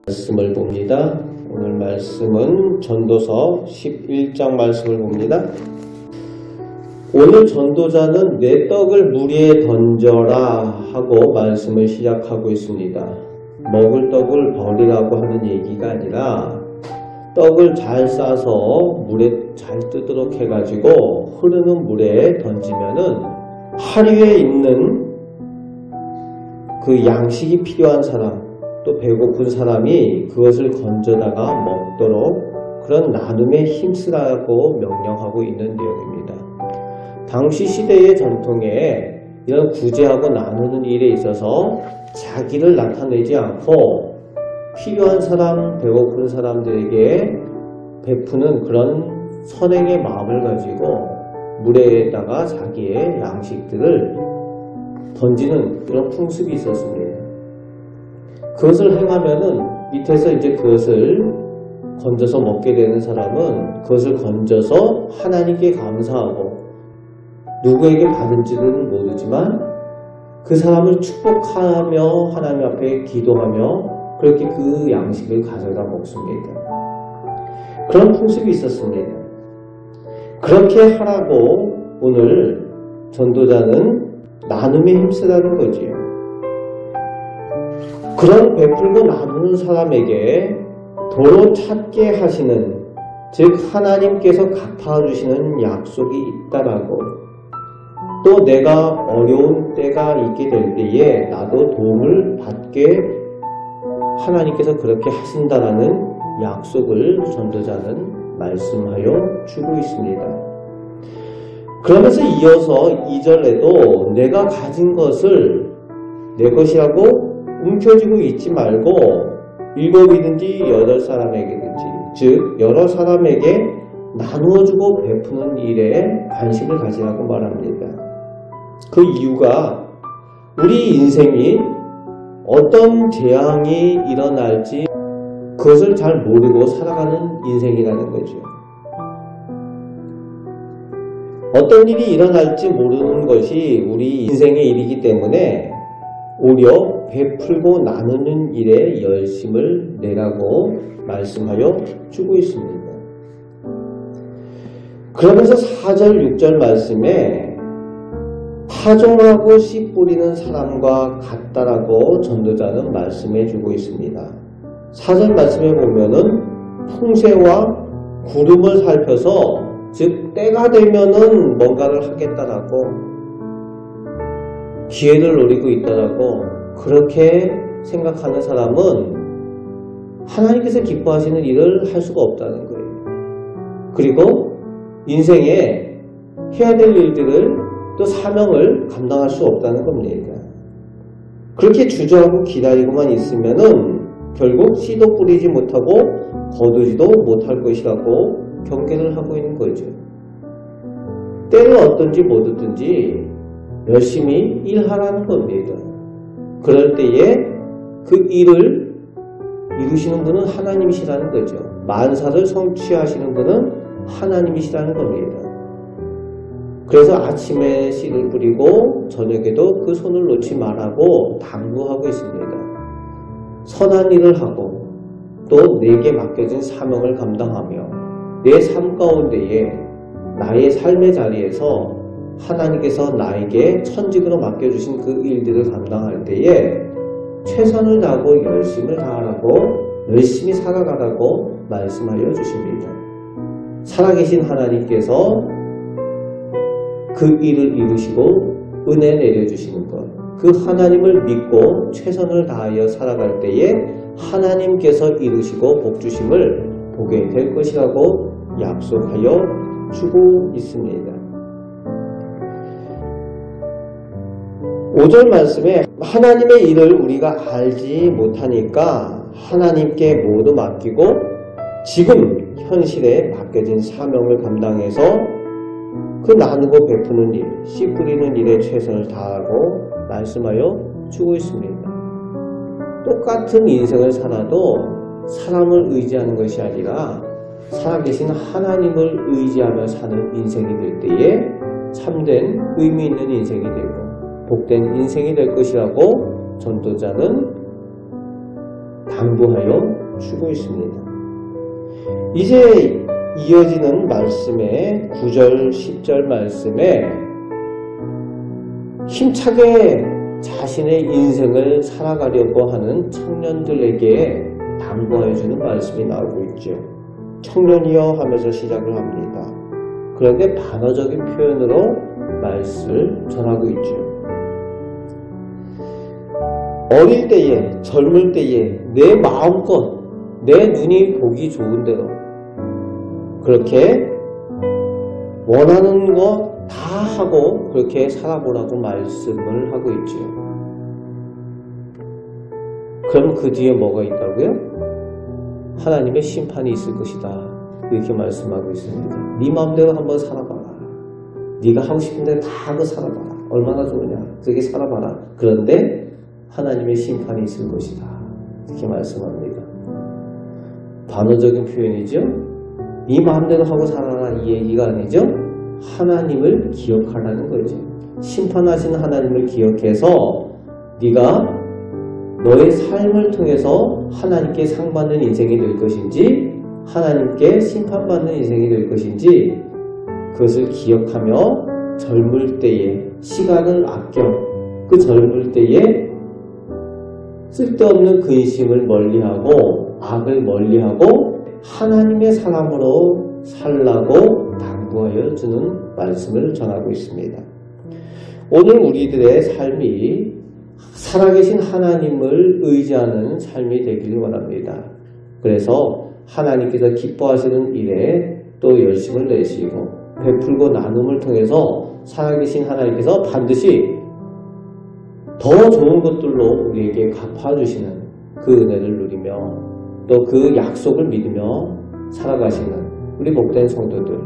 말씀을 봅니다. 오늘 말씀은 전도서 11장 말씀을 봅니다. 오늘 전도자는 내 떡을 무리에 던져라 하고 말씀을 시작하고 있습니다. 먹을 떡을 버리라고 하는 얘기가 아니라 떡을 잘 싸서 물에 잘 뜨도록 해가지고 흐르는 물에 던지면은 하류에 있는 그 양식이 필요한 사람, 또 배고픈 사람이 그것을 건져다가 먹도록 그런 나눔에 힘쓰라고 명령하고 있는 내용입니다. 당시 시대의 전통에 이런 구제하고 나누는 일에 있어서 자기를 나타내지 않고 필요한 사람, 배고픈 사람들에게 베푸는 그런 선행의 마음을 가지고 물에다가 자기의 양식들을 던지는 그런 풍습이 있었습니다. 그것을 행하면은 밑에서 이제 그것을 건져서 먹게 되는 사람은 그것을 건져서 하나님께 감사하고 누구에게 받은지는 모르지만 그 사람을 축복하며 하나님 앞에 기도하며 그렇게 그 양식을 가져다 먹습니다. 그런 풍습이 있었습니다. 그렇게 하라고 오늘 전도자는 나눔에 힘쓰라는 거지요. 그런 베풀고 나누는 사람에게 도로 찾게 하시는, 즉 하나님께서 갚아주시는 약속이 있다라고, 또 내가 어려운 때가 있게 될 때에 나도 도움을 받게 하나님께서 그렇게 하신다라는 약속을 전도자는 말씀하여 주고 있습니다. 그러면서 이어서 2절에도 내가 가진 것을 내 것이라고 움켜쥐고 있지 말고 7이든지 8사람에게든지, 즉 여러 사람에게 나누어주고 베푸는 일에 관심을 가지라고 말합니다. 그 이유가 우리 인생이 어떤 재앙이 일어날지 그것을 잘 모르고 살아가는 인생이라는 거죠. 어떤 일이 일어날지 모르는 것이 우리 인생의 일이기 때문에 오히려 베풀고 나누는 일에 열심을 내라고 말씀하여 주고 있습니다. 그러면서 4절, 6절 말씀에 타종하고 씨 뿌리는 사람과 같다라고 전도자는 말씀해 주고 있습니다. 4절 말씀에 보면은 풍세와 구름을 살펴서, 즉 때가 되면은 뭔가를 하겠다라고, 기회를 노리고 있다라고 그렇게 생각하는 사람은 하나님께서 기뻐하시는 일을 할 수가 없다는 거예요. 그리고 인생에 해야 될 일들을 또 사명을 감당할 수 없다는 겁니다. 그렇게 주저하고 기다리고만 있으면은 결국 씨도 뿌리지 못하고 거두지도 못할 것이라고 경계를 하고 있는 거죠. 때를 얻든지 못 얻든지 열심히 일하라는 겁니다. 그럴 때에 그 일을 이루시는 분은 하나님이시라는 거죠. 만사를 성취하시는 분은 하나님이시라는 겁니다. 그래서 아침에 씨를 뿌리고 저녁에도 그 손을 놓지 말라고 당부하고 있습니다. 선한 일을 하고 또 내게 맡겨진 사명을 감당하며 내 삶 가운데에 나의 삶의 자리에서 하나님께서 나에게 천직으로 맡겨주신 그 일들을 감당할 때에 최선을 다하고 열심을 다하라고, 열심히 살아가라고 말씀하여 주십니다. 살아계신 하나님께서 그 일을 이루시고 은혜 내려주시는 것, 그 하나님을 믿고 최선을 다하여 살아갈 때에 하나님께서 이루시고 복주심을 보게 될 것이라고 약속하여 주고 있습니다. 5절 말씀에 하나님의 일을 우리가 알지 못하니까 하나님께 모두 맡기고 지금 현실에 맡겨진 사명을 감당해서 그 나누고 베푸는 일, 씨 뿌리는 일에 최선을 다하고 말씀하여 주고 있습니다. 똑같은 인생을 살아도 사람을 의지하는 것이 아니라 살아계신 하나님을 의지하며 사는 인생이 될 때에 참된 의미 있는 인생이 되고 복된 인생이 될 것이라고 전도자는 당부하여 주고 있습니다. 이제 이어지는 말씀에 9절, 10절 말씀에 힘차게 자신의 인생을 살아가려고 하는 청년들에게 당부해 주는 말씀이 나오고 있죠. 청년이여 하면서 시작을 합니다. 그런데 반어적인 표현으로 말씀을 전하고 있죠. 어릴 때에, 젊을 때에 내 마음껏 내 눈이 보기 좋은 대로 그렇게 원하는 거 다 하고 그렇게 살아보라고 말씀을 하고 있죠. 그럼 그 뒤에 뭐가 있다고요? 하나님의 심판이 있을 것이다. 이렇게 말씀하고 있습니다. 네 마음대로 한번 살아봐라. 네가 하고 싶은 대로 다 하고 살아봐라. 얼마나 좋으냐. 그렇게 살아봐라. 그런데 하나님의 심판이 있을 것이다. 이렇게 말씀합니다. 반어적인 표현이죠. 네 마음대로 하고 살아라 이 얘기가 아니죠. 하나님을 기억하라는 거죠. 심판하시는 하나님을 기억해서 네가 너의 삶을 통해서 하나님께 상받는 인생이 될 것인지 하나님께 심판받는 인생이 될 것인지 그것을 기억하며 젊을 때에 시간을 아껴 그 젊을 때에 쓸데없는 근심을 멀리하고 악을 멀리하고 하나님의 사람으로 살라고 당부하여 주는 말씀을 전하고 있습니다. 오늘 우리들의 삶이 살아계신 하나님을 의지하는 삶이 되기를 원합니다. 그래서 하나님께서 기뻐하시는 일에 또 열심을 내시고 베풀고 나눔을 통해서 살아계신 하나님께서 반드시 더 좋은 것들로 우리에게 갚아주시는 그 은혜를 누리며 또 그 약속을 믿으며 살아가시는 우리 복된 성도들,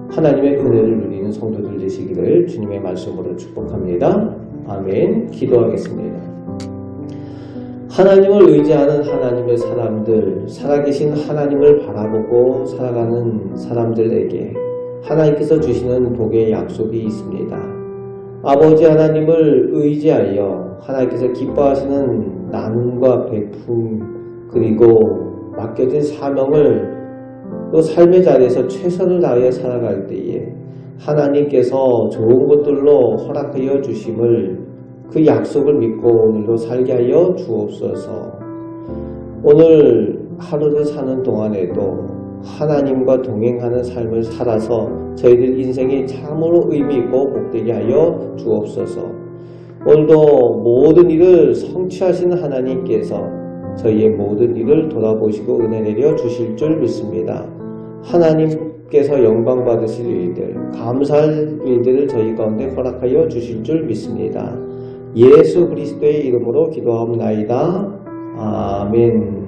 하나님의 은혜를 누리는 성도들 되시기를 주님의 말씀으로 축복합니다. 아멘. 기도하겠습니다. 하나님을 의지하는 하나님의 사람들, 살아계신 하나님을 바라보고 살아가는 사람들에게 하나님께서 주시는 복의 약속이 있습니다. 아버지 하나님을 의지하여 하나님께서 기뻐하시는 나눔과 베품 그리고 맡겨진 사명을 또 삶의 자리에서 최선을 다하여 살아갈 때에 하나님께서 좋은 것들로 허락하여 주심을 그 약속을 믿고 오늘도 살게 하여 주옵소서. 오늘 하루를 사는 동안에도 하나님과 동행하는 삶을 살아서 저희들 인생이 참으로 의미있고 복되게 하여 주옵소서. 오늘도 모든 일을 성취하시는 하나님께서 저희의 모든 일을 돌아보시고 은혜 내려 주실 줄 믿습니다. 하나님께서 영광 받으실 일들, 감사할 일들을 저희 가운데 허락하여 주실 줄 믿습니다. 예수 그리스도의 이름으로 기도하옵나이다. 아멘.